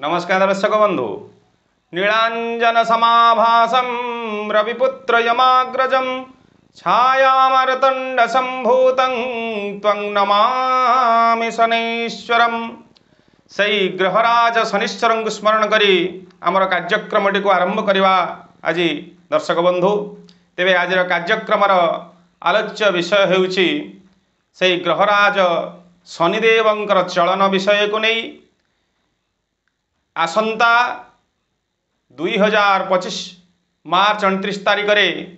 नमस्कार दर्शक बंधु। नीलांजन समाभासं रविपुत्र यमाग्रजं छायामरतंड संभूतं त्वं नमामि शनैश्वरं। सही ग्रहराज शनिश्चर को स्मरण करी आमर कार्यक्रम टी आरंभ करवा आज दर्शक बंधु। तेरे आज कार्यक्रम आलोच्य विषय होउछि से ग्रहराज शनिदेवंकर चलन विषय को नहीं आसंता 2025 मार्च 29 तारिख में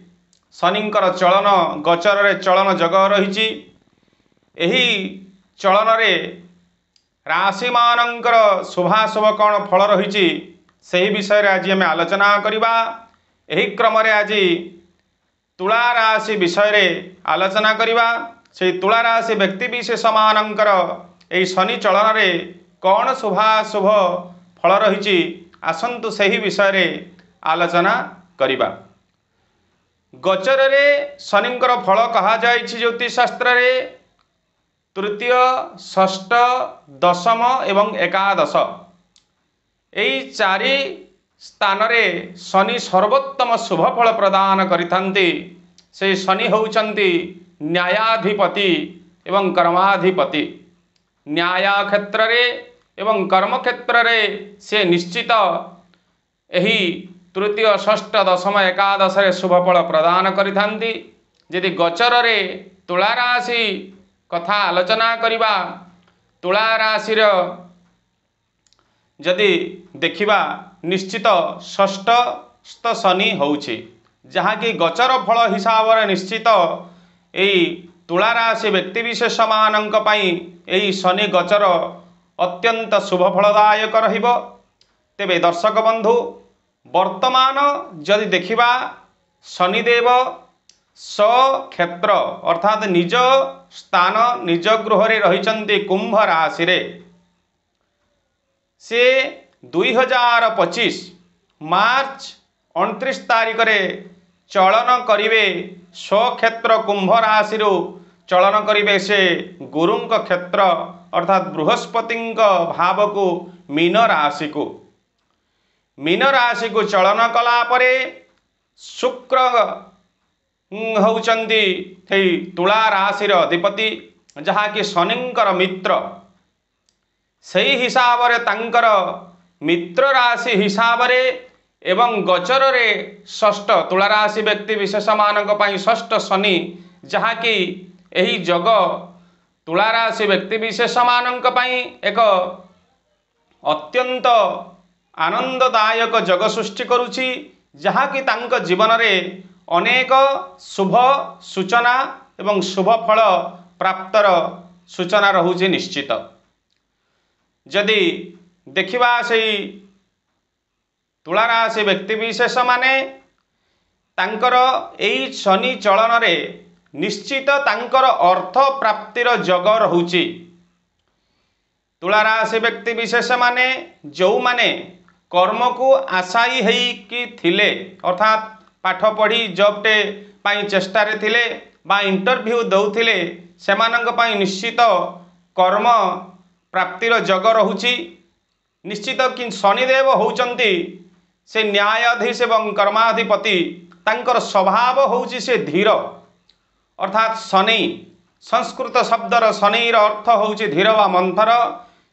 शनिंकर चलन गोचर रे चलन जग रही। यही चलन रे राशि मानकर शुभाशुभ कौन फल रही से विषय आज आम आलोचना करवा। यही क्रम आज तुला राशि विषय रे आलोचना करवा। से तुला राशि व्यक्ति विशेष मानकर यही शनि चलन रे कौन शुभाशुभ फल रही आसंतु सही विषय रे आलोचना करवा। गोचर रे शनिंकर फल कहा जाय ज्योतिष शास्त्र रे तृतीय षष्ठ दशम एवं एकादश यही चारि स्थान रे शनि सर्वोत्तम शुभ फल प्रदान करिथांती। से शनि होउचंती न्यायाधिपति एवं कर्माधिपति। न्याय क्षेत्र रे एवं कर्म क्षेत्र रे से निश्चित यही तृतीय षष्ठ दशम एकादश रे शुभ फल प्रदान करिथांती। यदि गोचर रे तुला राशि कथा आलोचना करिबा, तुला राशि रो यदि देखिबा निश्चित षष्ठ शनि होउछि जहाँ कि गोचर फल हिसाब रे निश्चित यही तुला राशि व्यक्ति विशेष मानक पई यही शनि गोचर अत्यंत शुभ फलदायक रहिबो। तेबे दर्शक बंधु वर्तमान जदि देखिबा शनिदेव क्षेत्र अर्थात निज स्थान निज गृह रे रहिचंती कुंभ राशि रे। से 2025 मार्च 29 तारिख रे चलन करिवे स्वक्षेत्र कुंभ राशि रो चलन करिवे से गुरुंक क्षेत्र अर्थात बृहस्पति भाव को मीन राशि को चलन कला परे शुक्र होउचंती तुला राशि अधिपति जहाँ कि शनिंकर मित्र। सही हिसाब रे तांकर मित्र राशि हिसाब रे एवं गोचर रे षष्ठ तुला राशि व्यक्ति विशेष मानक पई षष्ठ शनि जहाँ कि यही जग तुला राशि व्यक्ति विशेष मानक पई एक अत्यंत आनंददायक जग सृष्टि करुछि जहाँ कि तांक जीवन रे अनेक शुभ सूचना एवं शुभ फल प्राप्तर सूचना रहुछि निश्चित। जदि देखिबा सेही तुला राशि व्यक्ति विशेष माने तांकर एई शनि चलन रे निश्चित तांकर अर्थ प्राप्तिर जग रहुछि। तुला राशि व्यक्ति विशेष माने जो माने कर्म को आशायी हेई कि थिले अर्थात पाठ पढ़ी जॉब टे पाई चेष्टा रे थिले बा इंटरव्यू दउथिले सेमानंक पाई निश्चित कर्म प्राप्तिर जग रहुछि। निश्चित कि शनिदेव होउचंती से न्यायाधीश एवं कर्माधिपति। तांकर स्वभाव होउछि से धीर अर्थात शनि संस्कृत शब्दर शनिर अर्थ होउछि धीर वा मंथर।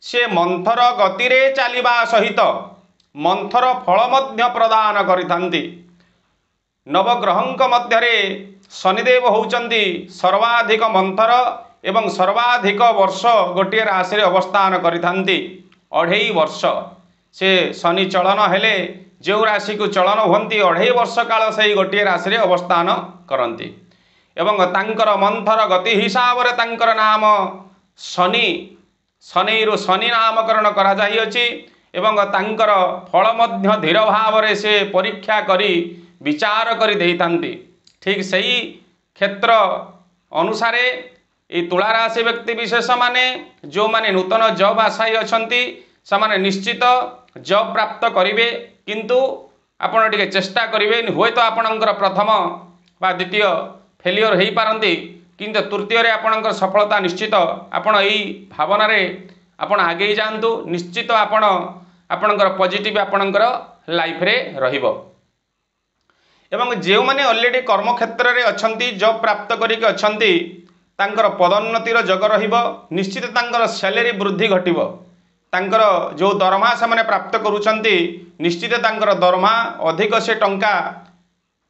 से मंथर गति रे चलिबा सहित मंथर फल मध्य प्रदान करिथांती। नवग्रहंक मध्य रे शनिदेव होउचंती सर्वाधिक मंथर एवं सर्वाधिक वर्ष गोटे राशि रे अवस्थान करिथांती। 2.5 वर्ष से शनि चलन हेले जो राशि को चलन हुंती 2.5 वर्ष काल से गोटे राशि रे अवस्थान करंती एवं तांकर मंथर गति हिसाब रे तांकर नाम शनि शनिरु शनि नामकरण करा जाइअछि एवं तांकर फल मध्य धीर भाव रे से परीक्षा करी विचार करी देइतांती। ठीक सही क्षेत्र अनुसारे ए तुला राशि व्यक्ति विशेष माने जो माने नूतन जॉब आशायी अछंती समाने निश्चित जॉब प्राप्त करिवे किंतु आपण टिके चेष्टा करिवे होय तो आपणकर प्रथम बा द्वितीय फेलियर हो पारती किंतु तृतीय रे आपणकर सफलता निश्चित। आपण एई भावना रे आपण आगे जांतु निश्चित आपण आपणकर पॉजिटिव आपणकर लाइफ रे रहिबो। एवं जो मैंने ऑलरेडी कर्म क्षेत्र में अच्छा जॉब प्राप्त करके अच्छा पदोन्नतिर जग रहिबो। निश्चित तांकर सैलरी वृद्धि घटिबो। तांकर जो दरमा से प्राप्त करुछंती निश्चित तांकर दरमा अधिक से टंका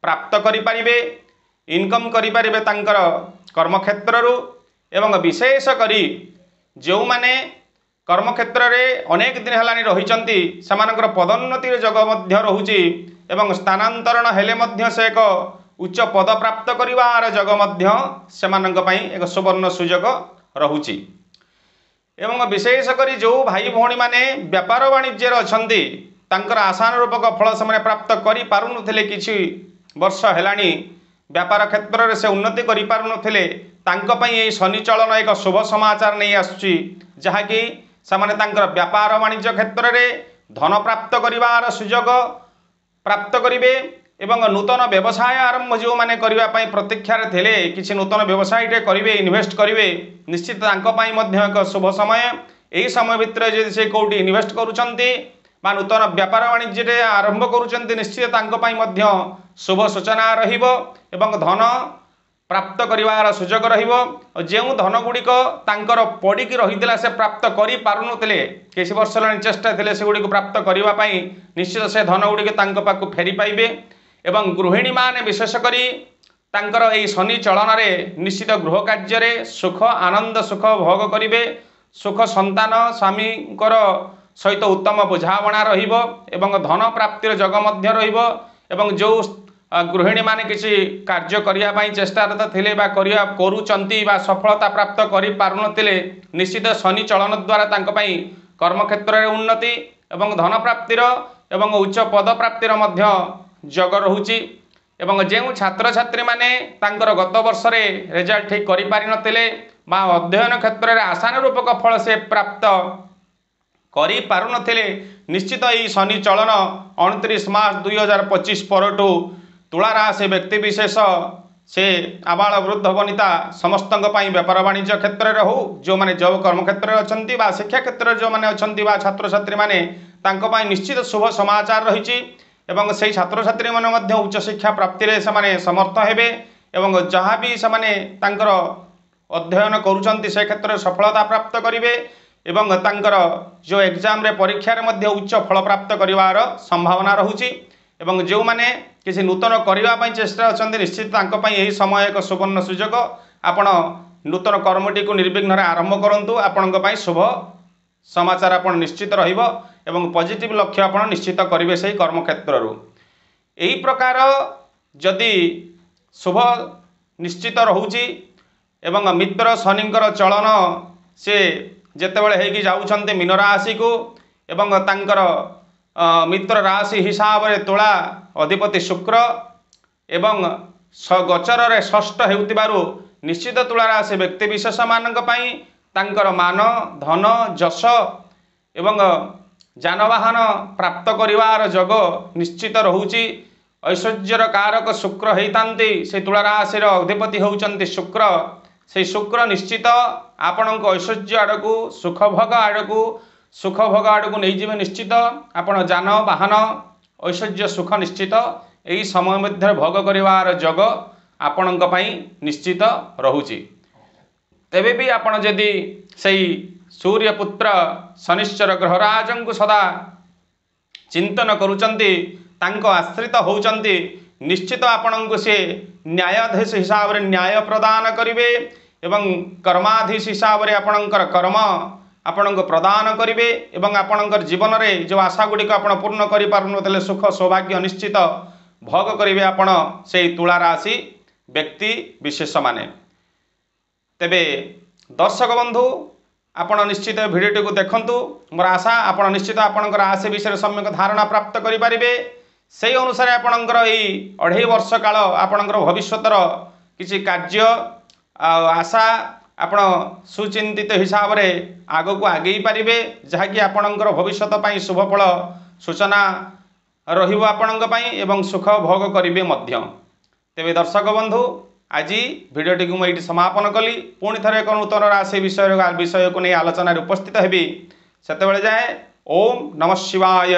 प्राप्त करि परिबे, इनकम करि परिबे तांकर कर्मक्षेत्र रु। एवं विशेष करी जो माने कर्मक्षेत्र में अनेक दिन हेलानी रहिचंती सेमानकर पदोन्नतिर जग मध्य रहुची एवं स्थानांतरण हेले मध्य से एक उच्च पद प्राप्त करिवार जग मध्य सेमानंक पई एक सुवर्ण सुजोग रहुची। एवं विशेष करी जो भाई भौणी माने व्यापार वाणिज्य अछंती तांकर आशानुरूपक फल से प्राप्त करि पारुनथिले किछि वर्ष हेलानी व्यापार क्षेत्र में से उन्नति करि पारुनथिले तांक पई एई शनि चलन एक शुभ समाचार नहीं आसुची जहाँकि सेमाने तांकर व्यापार वाणिज्य क्षेत्र में धन प्राप्त करिवार सुजोग प्राप्त करिवे। एवं नूतन व्यवसाय आरंभ जो माने करिवा पई प्रतीक्षार थिले किछि नूतन व्यवसाय टे करिवे इन्वेस्ट करिवे निश्चित तांको पई मध्य एक शुभ समय। एही समय भितर जे से कोठी इन्वेस्ट करूछंती बा नूतन व्यापार वाणिज्य रे आरंभ करूछंती निश्चित तांको पई मध्य शुभ सूचना रहिबो एवं धन प्राप्त करिवार सुजोग रहिबो। जो धन गुड़िक तांकर पड़िकी रहितला से प्राप्त करि पारुनथिले किछि वर्ष लानि चेष्टा थिले से गुड़िक प्राप्त करिवा पई निश्चित से धन गुड़िक तांको पाकु फेरी पाइबे। एवं गृहिणी माने विशेष करी तांकर एई शनि चलन रे निश्चित गृह कार्य रे सुख आनंद सुख भोग करिवे। सुख संतान स्वामीकर सहित उत्तम बुझावणा रहिबो एवं धन प्राप्तिर जग मध्य रहिबो। एवं जो गृहिणी माने किसी कार्य करिया पई चेष्टारत थिले बा करिया करूचंती बा सफलता प्राप्त करि पारुनथिले निश्चित शनि चलन द्वारा तांको पई कर्म क्षेत्र रे उन्नति एवं धन प्राप्तिर एवं उच्च पद प्राप्तिर मध्य जग रहुची। एवं जो छात्र छात्री माने तांकर गत वर्ष रे रिजल्ट ठीक करि पारि नथिले बा अध्ययन क्षेत्र रे आशानुरूपक फल से प्राप्त करि पारु नथिले निश्चित एई शनि चलन 29 मार्च 2025 परठू तुला राशि व्यक्ति विशेष से आबाल वृद्ध वनिता समस्त व्यापार वाणिज्य क्षेत्र में हो जो माने जॉब कर्म क्षेत्र में अछंती बा शिक्षा क्षेत्र जो माने अछंती बा छात्र छात्री माने तांको पई निश्चित शुभ समाचार रहिछि। एवं से छात्र छात्री माने मध्य उच्च शिक्षा प्राप्ति रे से माने समर्थ हेबे एवं जहाँ भी से माने तांकर अध्ययन करूछंती से क्षेत्र में सफलता प्राप्त करिवे एवं तांकर जो एग्जाम रे परीक्षा रे मध्य उच्च फल प्राप्त करिवार संभावना रहुछि। एवं जो माने किसी नूतन करबा पई चेष्टा अछंती निश्चित तांको पई एही समय एक सुवर्ण सुजोग। आपण नूतन कर्मटी को निर्विघ्न आरंभ करंतु आपणक पई शुभ समाचार आपण निश्चित रहिबो एवं पॉजिटिव लक्ष्य आपण निश्चित करिवे सही कर्म क्षेत्र रु। एही प्रकार जदि शुभ निश्चित रहुची एवं मित्र शनिंकर चलन से जेतेबेले हेकी जाउछन्ते मीन राशि को एवं तांकर मित्र राशि हिसाब रे तुला अधिपति शुक्र एवं गोचर रे षष्ठ हेउतिबारु निश्चित तुला राशि व्यक्ति विशेष मानक पई तांकर मान धन जश एवं जानवाहन प्राप्त करिवार जग निश्चित रहुची। ऐश्वर्यर कारक शुक्र हेतांती से तुला राशि रो अधिपति होउचंती शुक्र से शुक्र निश्चित आपणक ऐश्वर्य आड़कू सुख भोग आड़कू नहीं जीवे निश्चित आपण जान वाहन ऐश्वर्य सुख निश्चित यही समय मध्य भोग करिवार जग आपणक पई निश्चित रहुची। तेबे भी आपण जदि सही सूर्यपुत्र शनिश्चर ग्रहराज को सदा चिंतन करुचंती तांको आश्रित होउचंती निश्चित आपणक से न्यायाधीश हिसाब रे न्याय प्रदान करिवे एवं कर्माधीश हिसाब रे आपणकर कर्म आपणक प्रदान करिवे एवं आपणकर जीवन रे जो आशा गुड़िक आपण पूर्ण करि पारुनथले सुख सौभाग्य निश्चित भोग करिवे आपण से तुला राशि व्यक्ति विशेष माने। तेबे दर्शक बंधु आपण निश्चित भिडियो को देखंतु मोर आशा आपण निश्चित आपणकर राशि विषय सम्यक धारणा प्राप्त करि पारिबे। से अनुसार आपणकर एई 2.5 वर्ष काल आपणकर भविष्यतर किछि कार्य आशा आपण सुचिंतित हिसाब रे आगो को आगे पारिबे जहाँकि आपणकर भविष्यत पई शुभ फल सूचना रहिबो आपणक पई एवं सुख भोग करिवे मध्य। तेबे दर्शक बंधु आज भिडियोटी को मुझे समापन कली पुणी थे एक नूतन राशि विषय को नहीं आलोचना उपस्थित हेबी। सेतेबेले जाए ओम नमः शिवाय।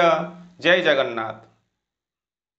जय जगन्नाथ।